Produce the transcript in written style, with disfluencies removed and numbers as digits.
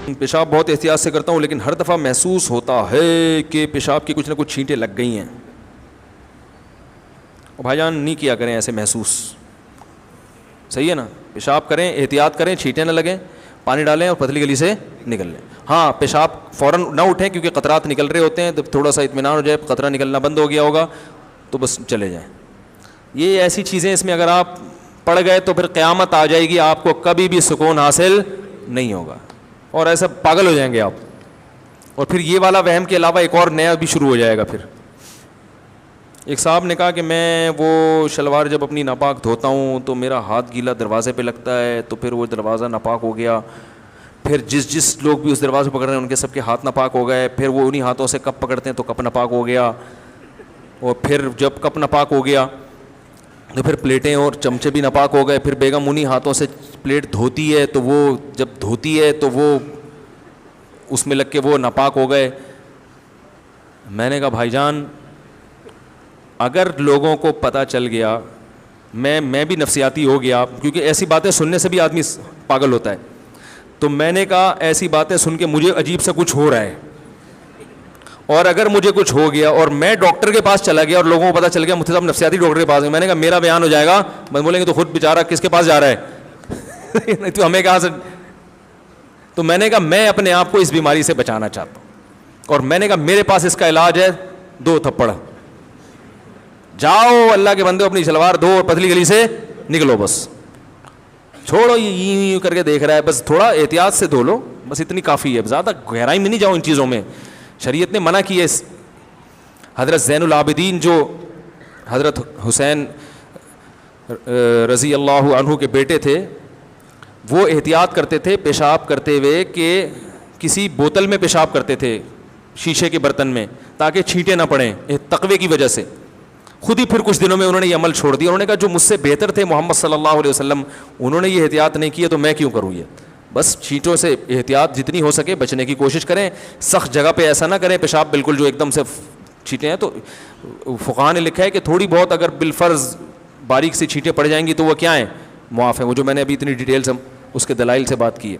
پیشاب بہت احتیاط سے کرتا ہوں لیکن ہر دفعہ محسوس ہوتا ہے کہ پیشاب کی کچھ نہ کچھ چھینٹیں لگ گئی ہیں. اور بھائی جان نہیں کیا کریں ایسے محسوس, صحیح ہے نا. پیشاب کریں, احتیاط کریں, چھینٹیں نہ لگیں, پانی ڈالیں اور پتلی گلی سے نکل لیں. ہاں پیشاب فوراً نہ اٹھیں کیونکہ قطرات نکل رہے ہوتے ہیں, تو تھوڑا سا اطمینان ہو جائے, قطرہ نکلنا بند ہو گیا ہوگا تو بس چلے جائیں. یہ ایسی چیزیں اس میں اگر آپ پڑ گئے تو پھر قیامت آ جائے گی, آپ کو کبھی بھی سکون حاصل نہیں ہوگا اور ایسا پاگل ہو جائیں گے آپ. اور پھر یہ والا وہم کے علاوہ ایک اور نیا بھی شروع ہو جائے گا. پھر ایک صاحب نے کہا کہ میں وہ شلوار جب اپنی ناپاک دھوتا ہوں تو میرا ہاتھ گیلا دروازے پہ لگتا ہے, تو پھر وہ دروازہ ناپاک ہو گیا, پھر جس لوگ بھی اس دروازے پکڑ رہے ہیں ان کے سب کے ہاتھ ناپاک ہو گئے, پھر وہ انہی ہاتھوں سے کپ پکڑتے ہیں تو کپ ناپاک ہو گیا, اور پھر جب کپ ناپاک ہو گیا تو پھر پلیٹیں اور چمچے بھی ناپاک ہو گئے, پھر بیگم انہی ہاتھوں سے پلیٹ دھوتی ہے تو وہ جب دھوتی ہے تو وہ اس میں لگ کے وہ ناپاک ہو گئے. میں نے کہا بھائی جان اگر لوگوں کو پتہ چل گیا, میں بھی نفسیاتی ہو گیا کیونکہ ایسی باتیں سننے سے بھی آدمی پاگل ہوتا ہے, تو میں نے کہا ایسی باتیں سن کے مجھے عجیب سا کچھ ہو رہا ہے, اور اگر مجھے کچھ ہو گیا اور میں ڈاکٹر کے پاس چلا گیا اور لوگوں کو پتہ چل گیا مفتی صاحب نفسیاتی ڈاکٹر کے پاس, میں نے کہا میرا بیان ہو جائے گا, بولیں گے تو خود بیچارہ کس کے پاس جا رہا ہے نہیں تو ہمیں کہاں سے. تو میں نے کہا میں اپنے آپ کو اس بیماری سے بچانا چاہتا ہوں, اور میں نے کہا میرے پاس اس کا علاج ہے 2 تھپڑ, جاؤ اللہ کے بندے اپنی شلوار دھو اور پتلی گلی سے نکلو, بس چھوڑو یہ کر کے دیکھ رہا ہے, بس تھوڑا احتیاط سے دھو لو, بس اتنی کافی ہے, زیادہ گہرائی میں نہیں جاؤ ان چیزوں میں. شریعت نے منع کی ہے. حضرت زین العابدین جو حضرت حسین رضی اللہ عنہ کے بیٹے تھے, وہ احتیاط کرتے تھے پیشاب کرتے ہوئے کہ کسی بوتل میں پیشاب کرتے تھے شیشے کے برتن میں تاکہ چھینٹیں نہ پڑیں تقوی کی وجہ سے. خود ہی پھر کچھ دنوں میں انہوں نے یہ عمل چھوڑ دیا. انہوں نے کہا جو مجھ سے بہتر تھے محمد صلی اللہ علیہ وسلم, انہوں نے یہ احتیاط نہیں کیا تو میں کیوں کروں یہ. بس چھینٹوں سے احتیاط جتنی ہو سکے بچنے کی کوشش کریں, سخت جگہ پہ ایسا نہ کریں پیشاب بالکل جو ایک دم سے چھینٹیں ہیں. تو فقہاء نے لکھا ہے کہ تھوڑی بہت اگر بالفرض باریک سی چھینٹیں پڑ جائیں گی تو وہ کیا ہیں, معاف ہیں. وہ جو میں نے ابھی اتنی ڈیٹیل سے اس کے دلائل سے بات کی ہے.